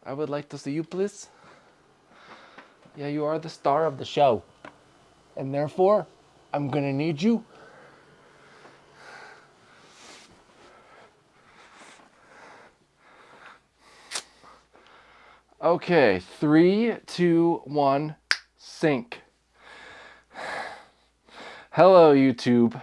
I would like to see you, please. Yeah, you are the star of the show. And therefore, I'm gonna need you. Okay, 3, 2, 1, sync. Hello, YouTube.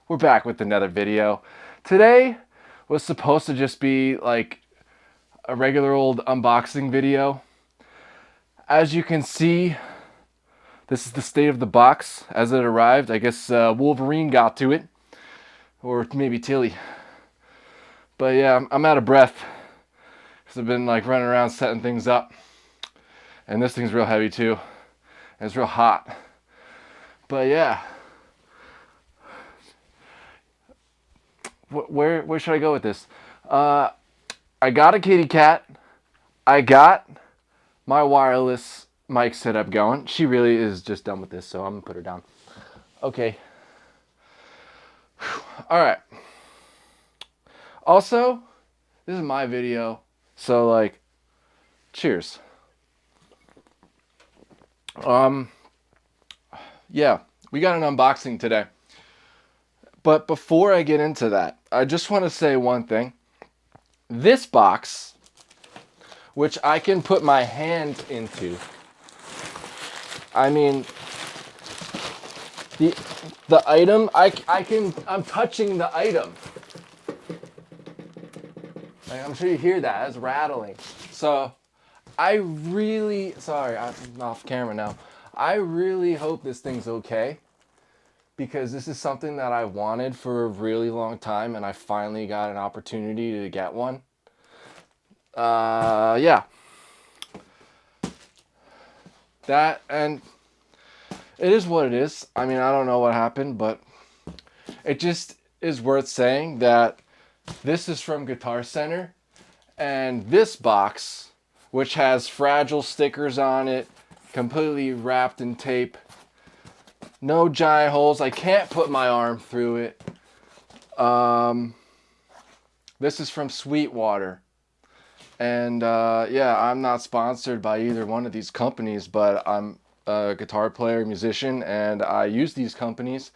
We're back with another video. Today was supposed to just be like a regular old unboxing video. As you can see, this is the state of the box as it arrived. I guess Wolverine got to it, or maybe Tilly. But yeah, I'm out of breath because I've been like running around setting things up. And this thing's real heavy too. And it's real hot. But yeah. Where should I go with this? I got a kitty cat. I got my wireless mic setup going. She really is just done with this, so I'm gonna put her down. Okay. All right. Also, this is my video, so like, cheers. Yeah, we got an unboxing today. But before I get into that, I just want to say one thing. This box, which I can put my hand into, I mean, the item, I'm touching the item. Like, I'm sure you hear that, it's rattling. So, sorry, I'm off camera now. I really hope this thing's okay, because this is something that I wanted for a really long time, and I finally got an opportunity to get one. Yeah. That, and it is what it is. I mean, I don't know what happened, but it just is worth saying that this is from Guitar Center, and this box, which has fragile stickers on it, completely wrapped in tape, no giant holes, I can't put my arm through it. This is from Sweetwater. And yeah, I'm not sponsored by either one of these companies, but I'm a guitar player, musician, and I use these companies.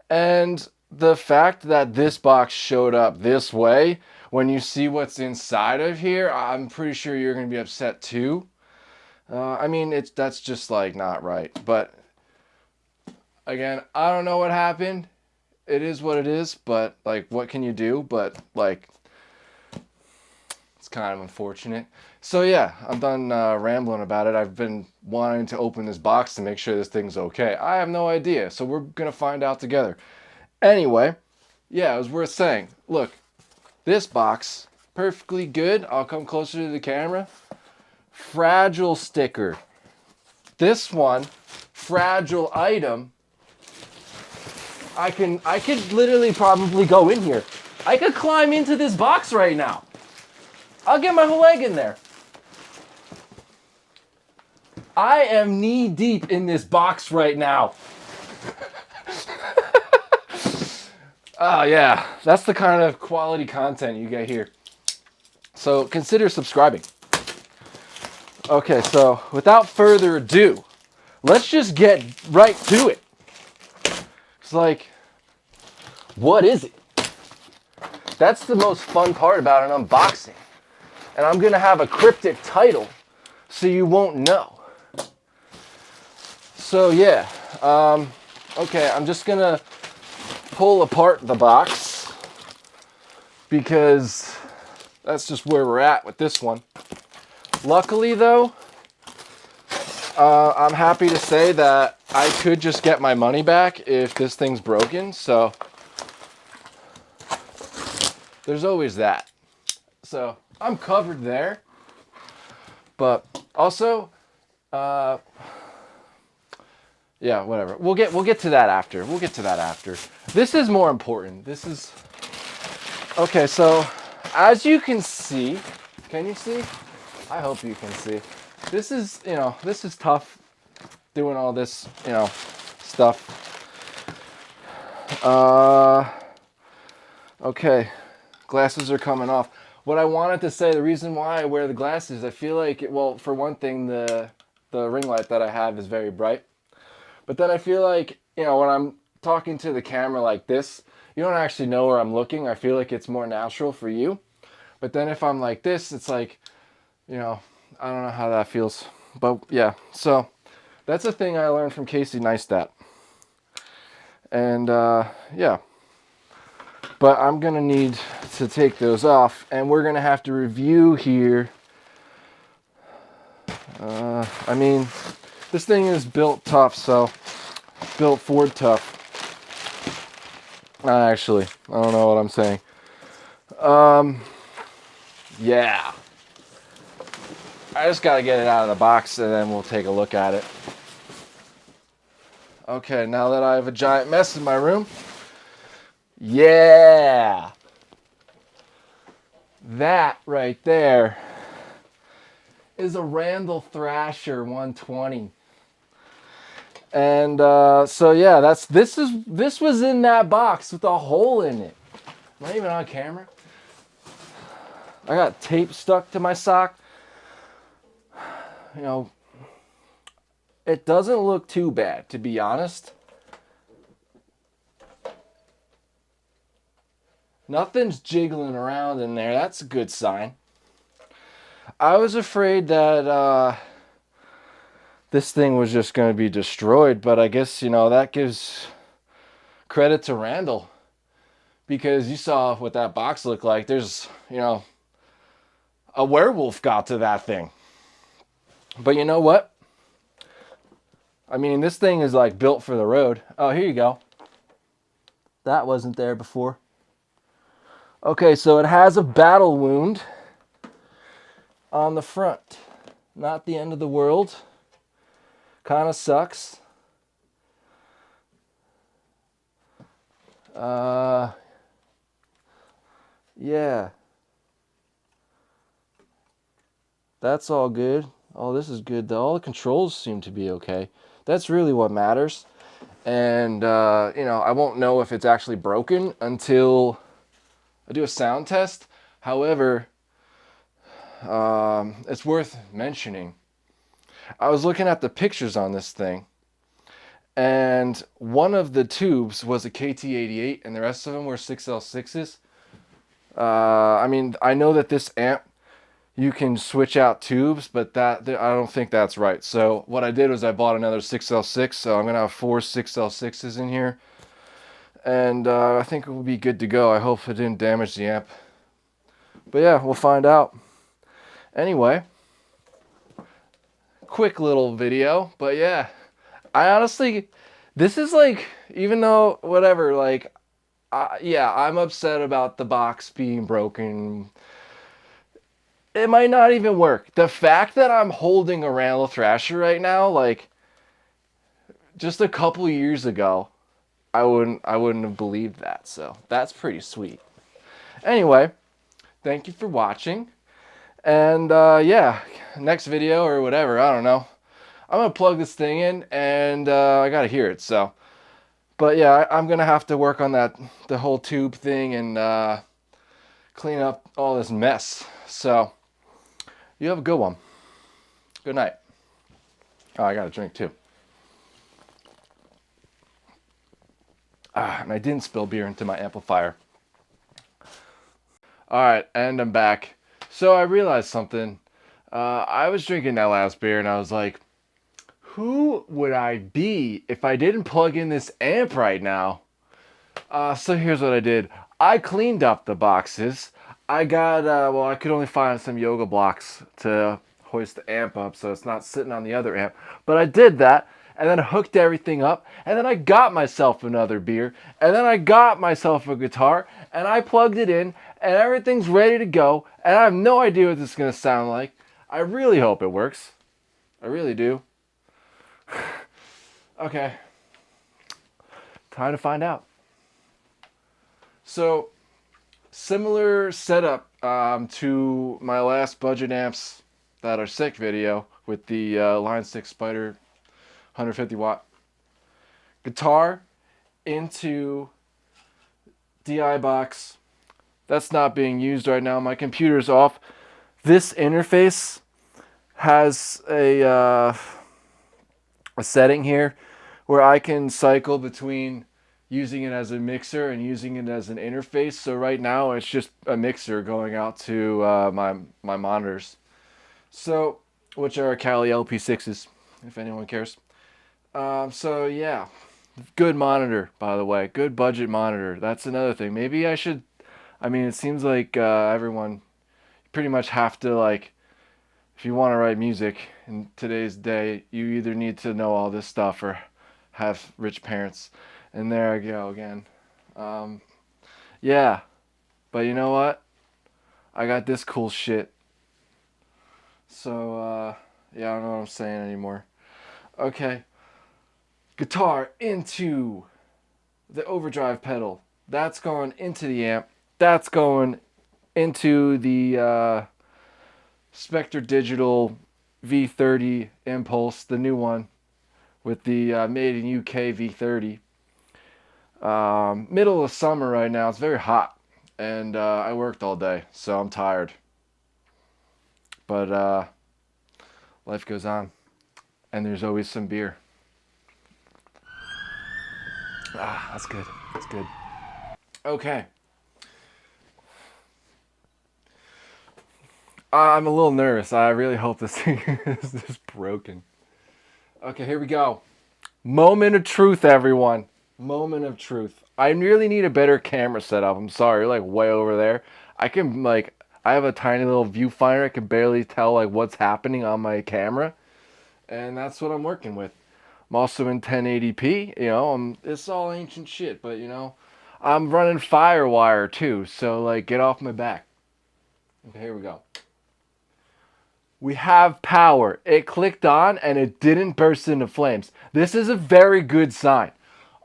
And the fact that this box showed up this way, when you see what's inside of here, I'm pretty sure you're going to be upset too. I mean, that's just like not right. But again, I don't know what happened. It is what it is, but like, what can you do? But like, it's kind of unfortunate. So yeah, I'm done rambling about it. I've been wanting to open this box to make sure this thing's okay. I have no idea, so we're gonna find out together. Anyway, yeah, it was worth saying. Look, this box, perfectly good. I'll come closer to the camera. Fragile sticker. This one, fragile item. I could literally probably go in here. I could climb into this box right now. I'll get my whole leg in there. I am knee deep in this box right now. Oh yeah, that's the kind of quality content you get here. So consider subscribing. Okay, so without further ado, let's just get right to it. It's like, what is it? That's the most fun part about an unboxing. And I'm gonna have a cryptic title so you won't know. So yeah, okay, I'm just gonna pull apart the box because that's just where we're at with this one. Luckily though, I'm happy to say that I could just get my money back if this thing's broken, so there's always that. So I'm covered there, but also, yeah, whatever. We'll get to that after. We'll get to that after. This is more important. This is okay. So, as you can see, can you see? I hope you can see. This is, this is tough doing all this, stuff. Okay, glasses are coming off. what I wanted to say, the reason why I wear the glasses, I feel like, well, for one thing, the ring light that I have is very bright. But then I feel like, you know, when I'm talking to the camera like this, you don't actually know where I'm looking. I feel like it's more natural for you. But then if I'm like this, it's like, you know, I don't know how that feels. But yeah, so that's a thing I learned from Casey Neistat. And yeah. But I'm going to need to take those off. And we're going to have to review here. I mean, this thing is built tough, so built Ford tough. Actually, I don't know what I'm saying. Yeah. I just got to get it out of the box and then we'll take a look at it. Okay, now that I have a giant mess in my room. Yeah. That right there is a Randall Thrasher 120. And so yeah, this was in that box with a hole in it. Am I even on camera? I got tape stuck to my sock. You know, it doesn't look too bad, to be honest. Nothing's jiggling around in there. That's a good sign. I was afraid that this thing was just going to be destroyed, but I guess, you know, that gives credit to Randall. Because you saw what that box looked like. There's, you know, a werewolf got to that thing. But you know what? I mean, this thing is like built for the road. Oh, here you go. That wasn't there before. Okay, so it has a battle wound on the front. Not the end of the world. Kind of sucks. Yeah. That's all good. Oh, this is good though. All the controls seem to be okay. That's really what matters. And, you know, I won't know if it's actually broken until I do a sound test. However, it's worth mentioning. I was looking at the pictures on this thing, and one of the tubes was a KT88, and the rest of them were 6L6s. I mean, I know that this amp, you can switch out tubes, but I don't think that's right. So what I did was I bought another 6L6, so I'm going to have 4 6L6s in here. And I think it will be good to go. I hope it didn't damage the amp. But yeah, we'll find out. Anyway, quick little video. But yeah, I honestly, this is like, even though, whatever, like, yeah, I'm upset about the box being broken. It might not even work. The fact that I'm holding a Randall Thrasher right now, like, just a couple years ago, I wouldn't have believed that. So that's pretty sweet. Anyway, thank you for watching. And yeah, next video or whatever, I don't know. I'm going to plug this thing in and I got to hear it. So, but yeah, I'm going to have to work on the whole tube thing and clean up all this mess. So, you have a good one. Good night. Oh, I got a drink too. And I didn't spill beer into my amplifier. All right, and I'm back. So I realized something. I was drinking that last beer and I was like, who would I be if I didn't plug in this amp right now? So here's what I did. I cleaned up the boxes. I got, well, I could only find some yoga blocks to hoist the amp up so it's not sitting on the other amp. But I did that and then hooked everything up. And then I got myself another beer. And then I got myself a guitar and I plugged it in and everything's ready to go. And I have no idea what this is going to sound like. I really hope it works. I really do. Okay. Time to find out. So, similar setup to my last budget amps that are sick video with the Line 6 Spider 150 watt guitar into DI box, That's not being used right now. My computer's off. This interface has a setting here where I can cycle between using it as a mixer and using it as an interface. So right now it's just a mixer going out to my monitors. So, which are Kali LP6s, if anyone cares. So yeah, good monitor, by the way. Good budget monitor. That's another thing. Maybe I should. I mean, it seems like everyone pretty much have to, like, if you want to write music in today's day, you either need to know all this stuff or have rich parents. And there I go again. Yeah, but you know what? I got this cool shit. So yeah, I don't know what I'm saying anymore. Okay, guitar into the overdrive pedal. That's going into the amp. That's going into the Spectre Digital V30 Impulse, the new one with the made in UK V30. Middle of summer right now. It's very hot, and I worked all day, so I'm tired. But life goes on, and there's always some beer. Ah, that's good. That's good. Okay. I'm a little nervous. I really hope this thing is just broken. Okay, here we go. Moment of truth, everyone. Moment of truth. I really need a better camera setup. I'm sorry, you're like way over there. I have a tiny little viewfinder. I can barely tell like what's happening on my camera, and that's what I'm working with. I'm also in 1080p. It's all ancient shit, but I'm running Firewire too. So like, get off my back. Okay, here we go. We have power. It clicked on and it didn't burst into flames. This is a very good sign.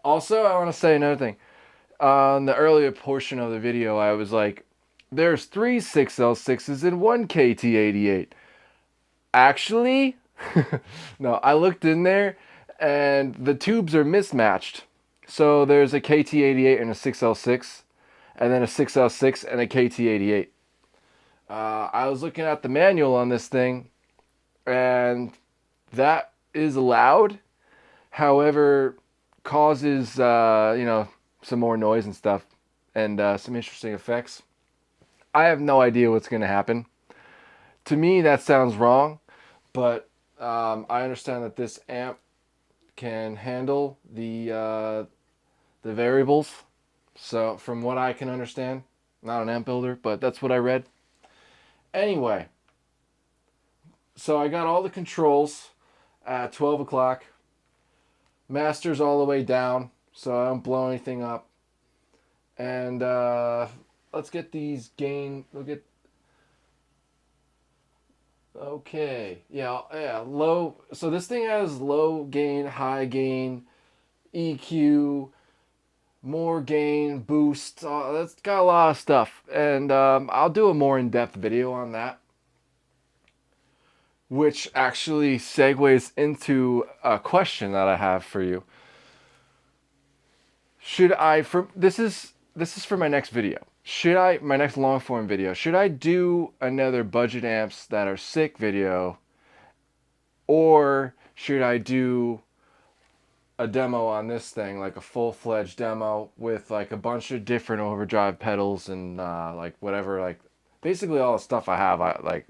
Also, I want to say another thing. On the earlier portion of the video, I was like, there's 3 6L6s and 1 KT88. Actually, no, I looked in there and the tubes are mismatched. So there's a KT88 and a 6L6, and then a 6L6 and a KT88. I was looking at the manual on this thing, and that is allowed. However, causes some more noise and stuff, and some interesting effects. I have no idea what's going to happen. To me, that sounds wrong, but I understand that this amp can handle the variables. So, from what I can understand, not an amp builder, but that's what I read. Anyway, so I got all the controls at 12 o'clock. Master's all the way down, so I don't blow anything up. And let's get these gain. Okay, yeah, low. So this thing has low gain, high gain, EQ, more gain, boost. That's got a lot of stuff, and I'll do a more in-depth video on that, which actually segues into a question that I have for you. This is for my next video. My next long form video, should I do another budget amps that are sick video, or should I do a demo on this thing, like a full-fledged demo with like a bunch of different overdrive pedals and like whatever, like basically all the stuff I have, I like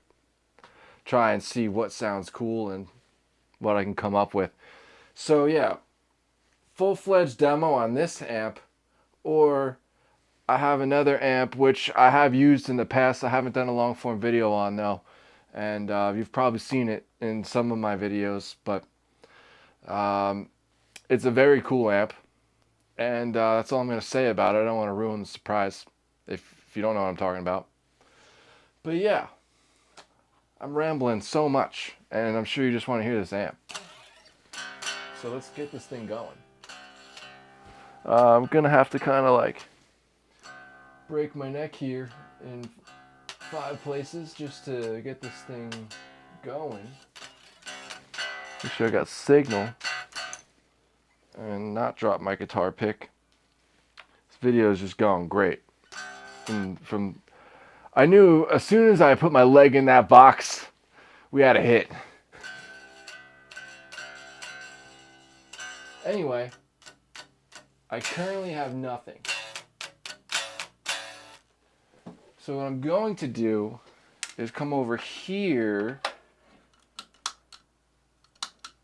try and see what sounds cool and what I can come up with. So yeah, full-fledged demo on this amp, or I have another amp which I have used in the past. I haven't done a long form video on though, and you've probably seen it in some of my videos, but it's a very cool amp, and that's all I'm going to say about it. I don't want to ruin the surprise if you don't know what I'm talking about. But yeah, I'm rambling so much, and I'm sure you just want to hear this amp. So let's get this thing going. I'm going to have to kind of like break my neck here in 5 places just to get this thing going. Make sure I got signal and not drop my guitar pick. This video is just going great. from I knew as soon as I put my leg in that box, we had a hit. Anyway, I currently have nothing. So what I'm going to do is come over here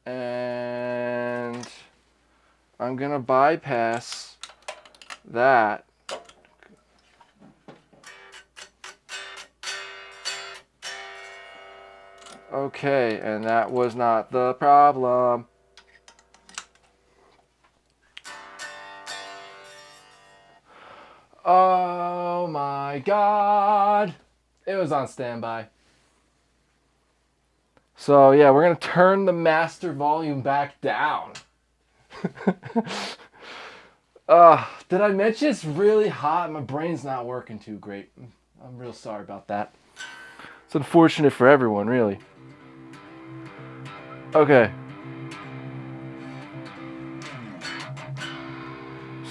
and I'm gonna bypass that. Okay, and that was not the problem. Oh my God. It was on standby. So yeah, we're gonna turn the master volume back down. Did I mention it's really hot? My brain's not working too great. I'm real sorry about that. It's unfortunate for everyone, really. Okay.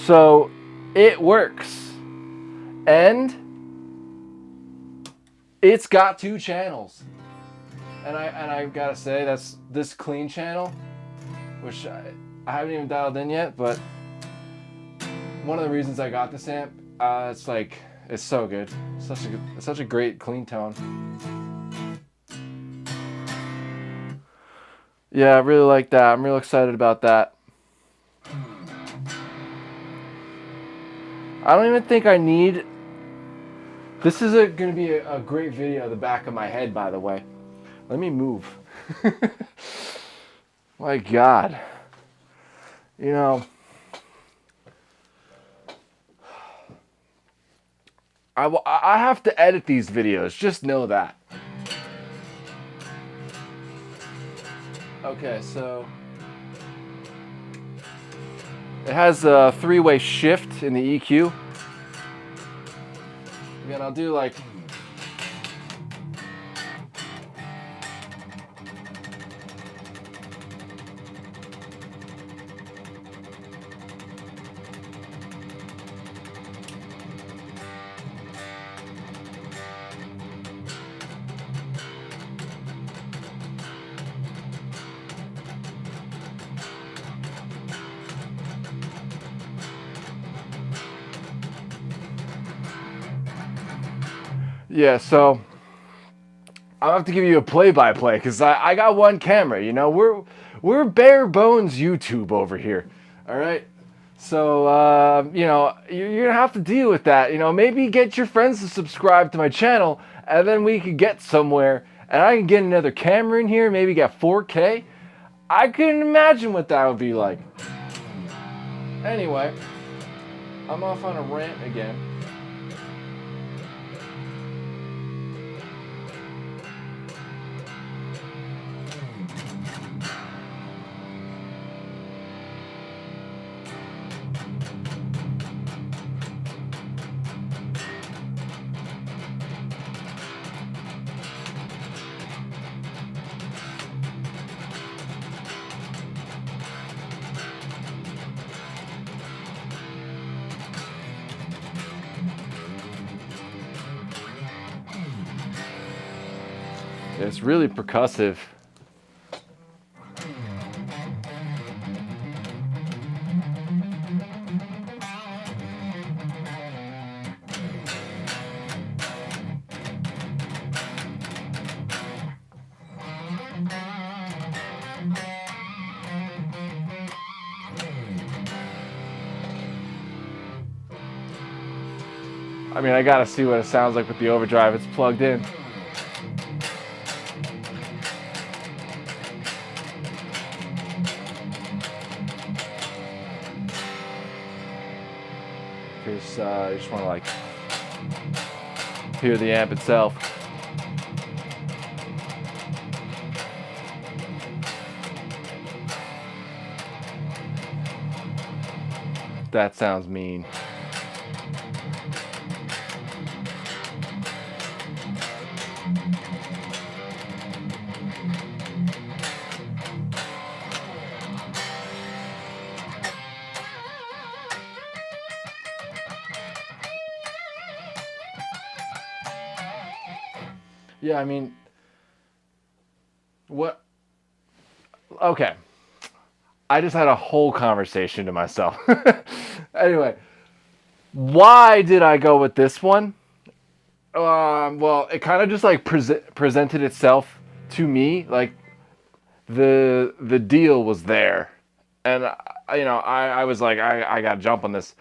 So it works. And it's got 2 channels. And I gotta say, that's this clean channel, which I haven't even dialed in yet, but one of the reasons I got this amp, it's so good. It's such a great clean tone. Yeah, I really like that. I'm real excited about that. I don't even think I need... This is going to be a great video of the back of my head, by the way. Let me move. My God. You know, I have to edit these videos. Just know that. Okay, so it has a 3-way shift in the EQ. Again, I'll do like... Yeah, so I'll have to give you a play-by-play because I got one camera. You know, we're bare bones YouTube over here. All right. So you know, you're gonna have to deal with that. You know, maybe get your friends to subscribe to my channel, and then we could get somewhere, and I can get another camera in here. Maybe get 4K. I couldn't imagine what that would be like. Anyway, I'm off on a rant again. It's really percussive. I mean, I gotta see what it sounds like with the overdrive. It's plugged in. Because I just want to like hear the amp itself. That sounds mean. Yeah, I mean, what? Okay. I just had a whole conversation to myself. Anyway, why did I go with this one? Well, it kind of just like presented itself to me. Like the deal was there, and I was like I gotta jump on this.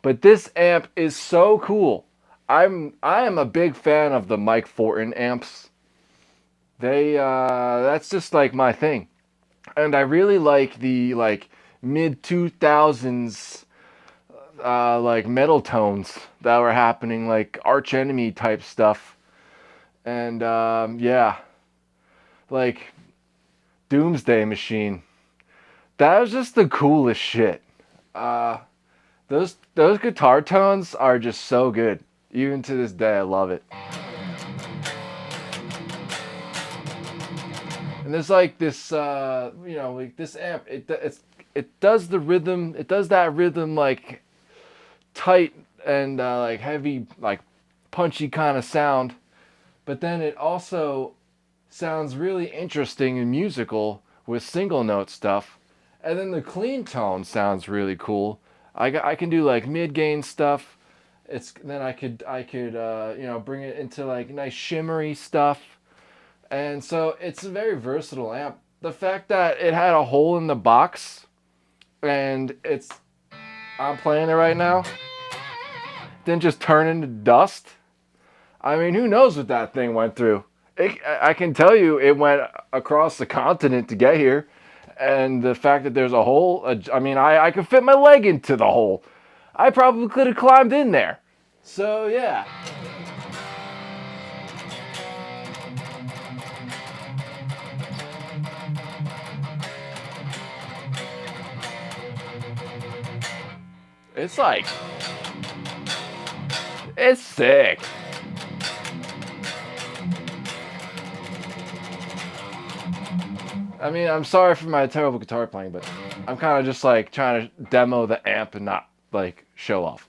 But this amp is so cool. I am a big fan of the Mike Fortin amps. They that's just like my thing, and I really like the like mid 2000s like metal tones that were happening, like Arch Enemy type stuff, and yeah, like Doomsday Machine. That was just the coolest shit. Uh, those guitar tones are just so good. Even to this day, I love it. And there's like this, like this amp. It does the rhythm. It does that rhythm like tight and like heavy, like punchy kind of sound. But then it also sounds really interesting and musical with single note stuff. And then the clean tone sounds really cool. I can do like mid gain stuff. It's then I could bring it into like nice shimmery stuff. And so it's a very versatile amp. The fact that it had a hole in the box and I'm playing it right now, then just turn into dust. I mean, who knows what that thing went through? I can tell you it went across the continent to get here. And the fact that there's a hole, I mean, I could fit my leg into the hole. I probably could have climbed in there. So, yeah. It's like, it's sick. I mean, I'm sorry for my terrible guitar playing, but I'm kind of just like trying to demo the amp and not like show off.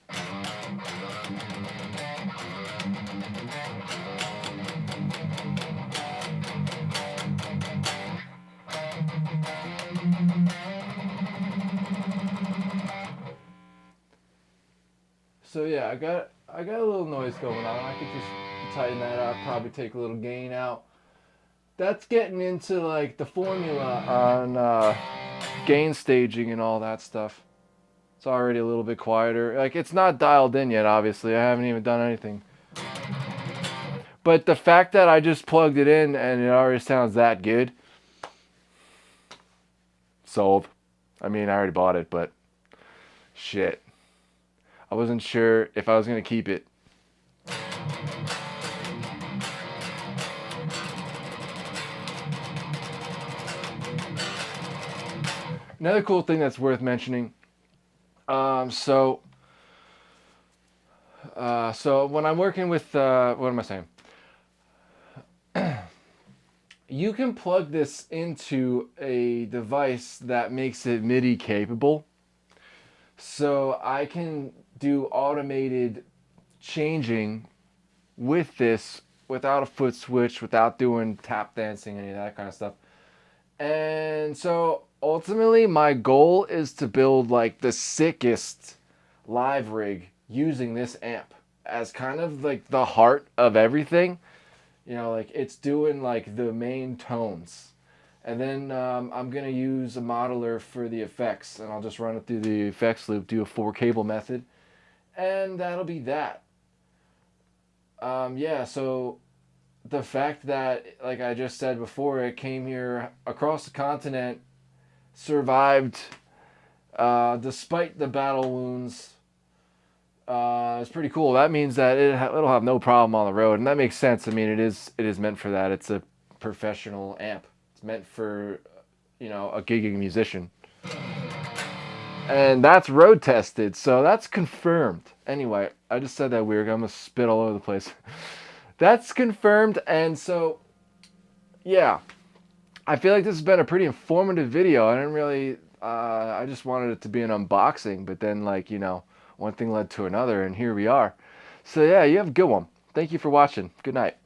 So yeah, I got a little noise going on. I could just tighten that up, probably take a little gain out. That's getting into like the formula on gain staging and all that stuff. It's already a little bit quieter. Like it's not dialed in yet, obviously. I haven't even done anything. But the fact that I just plugged it in and it already sounds that good, sold. I mean, I already bought it, but shit. I wasn't sure if I was going to keep it. Another cool thing that's worth mentioning. So when I'm working with, what am I saying? You can plug this into a device that makes it MIDI capable. So I can do automated changing with this without a foot switch, without doing tap dancing, any of that kind of stuff. And so ultimately, my goal is to build like the sickest live rig using this amp as kind of like the heart of everything. Like it's doing like the main tones. And then I'm going to use a modeler for the effects, and I'll just run it through the effects loop, do a 4 cable method, and that'll be that. Yeah, so the fact that, like I just said before, it came here across the continent, survived despite the battle wounds. It's pretty cool. That means that it'll have no problem on the road, and that makes sense. I mean, it is meant for that. It's a professional amp. It's meant for a gigging musician, and that's road tested, so that's confirmed. Anyway, I just said that weird. I'm gonna spit all over the place. That's confirmed, and so yeah, I feel like this has been a pretty informative video. I didn't really. I just wanted it to be an unboxing, but then one thing led to another, and here we are. So yeah, you have a good one. Thank you for watching. Good night.